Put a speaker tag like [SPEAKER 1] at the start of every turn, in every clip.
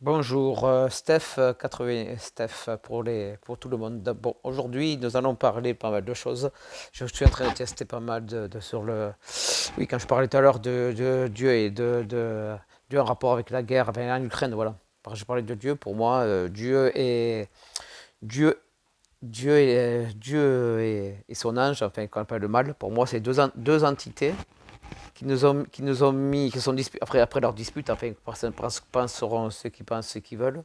[SPEAKER 1] Bonjour, Steph, 80, Steph pour tout le monde. Bon, aujourd'hui, nous allons parler pas mal de choses. Je suis en train de tester pas mal sur le. Oui, quand je parlais tout à l'heure de Dieu et Dieu en rapport avec la guerre en Ukraine, voilà. Je parlais de Dieu. Pour moi, Dieu, Dieu et son ange, enfin, qu'on appelle le mal. Pour moi, c'est deux entités qui nous ont mis, qui sont après leur dispute, enfin, personne penseront ceux qui pensent ce qu'ils veulent,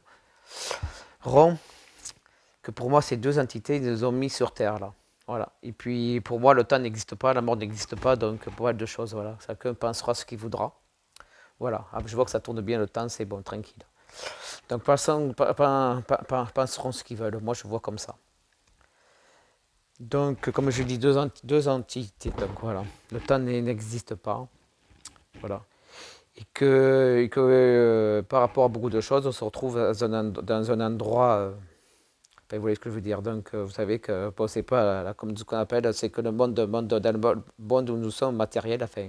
[SPEAKER 1] rond, que pour moi, ces deux entités, ils nous ont mis sur Terre, là. Voilà. Et puis, pour moi, le temps n'existe pas, la mort n'existe pas, donc pour moi, deux choses, voilà. Chacun pensera ce qu'il voudra. Voilà. Ah, je vois que ça tourne bien le temps, c'est bon, tranquille. Donc, penseront ce qu'ils veulent. Moi, je vois comme ça. Donc, comme je dis, deux entités. Donc, voilà. Le temps n'existe pas. Voilà. Et que par rapport à beaucoup de choses, on se retrouve dans un endroit. Enfin, vous voyez ce que je veux dire. Donc, vous savez que bon, c'est pas comme ce qu'on appelle, c'est que dans le monde où nous sommes matériel, enfin,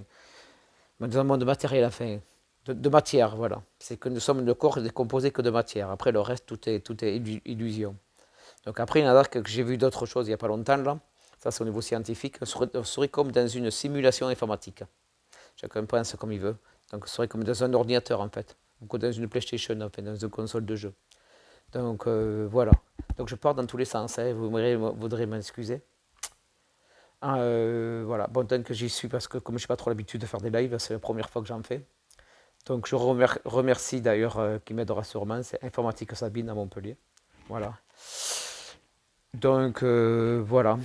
[SPEAKER 1] dans un monde matériel, enfin, de matière, voilà. C'est que nous sommes le corps n'est composé que de matière. Après, le reste, tout est illusion. Donc, après, il y en a que j'ai vu d'autres choses il n'y a pas longtemps, là. Ça, c'est au niveau scientifique. On serait comme dans une simulation informatique. Chacun pense comme il veut. Donc, ce serait comme dans un ordinateur, en fait. Ou dans une PlayStation, enfin, dans une console de jeu. Donc, voilà. Donc, je pars dans tous les sens. Hein. Vous voudrez m'excuser. Voilà. Bon, tant que j'y suis, parce que comme je n'ai pas trop l'habitude de faire des lives, c'est la première fois que j'en fais. Donc, je remercie d'ailleurs qui m'aidera sûrement. C'est Informatique Sabine à Montpellier. Voilà. Donc, voilà.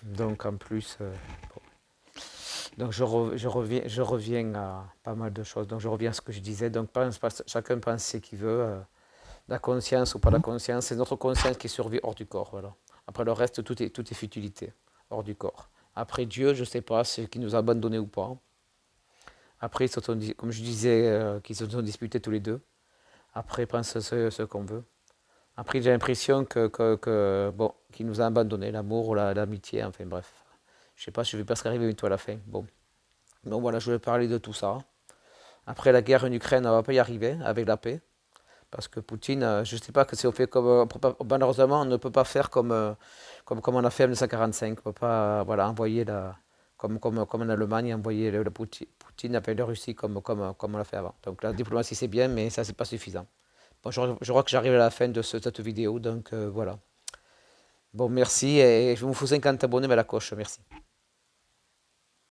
[SPEAKER 1] Donc, en plus, donc je reviens à pas mal de choses. Donc je reviens à ce que je disais. Donc chacun pense ce qu'il veut. La conscience ou pas la conscience, c'est notre conscience qui survit hors du corps. Voilà. Après le reste, tout est futilité, hors du corps. Après Dieu, je ne sais pas, c'est qui nous a abandonnés ou pas. Après, comme je disais, qu'ils se sont disputés tous les deux. Après, pense ce qu'on veut. Après, j'ai l'impression bon, qu'il nous a abandonnés, l'amour ou l'amitié, enfin bref. Je sais pas, je vais presque arriver bientôt à la fin. Bon. Donc voilà, je voulais parler de tout ça. Après la guerre en Ukraine, on ne va pas y arriver avec la paix. Parce que Poutine, je ne sais pas que si on fait comme. Malheureusement, on ne peut pas faire comme on a fait en 1945. On ne peut pas voilà, envoyer comme en Allemagne, envoyer Poutine avec la Russie comme on l'a fait avant. Donc la diplomatie c'est bien, mais ça c'est pas suffisant. Bon, je crois que j'arrive à la fin de cette vidéo, donc voilà. Bon, merci et je vous fais 50 abonnés à la coche, merci.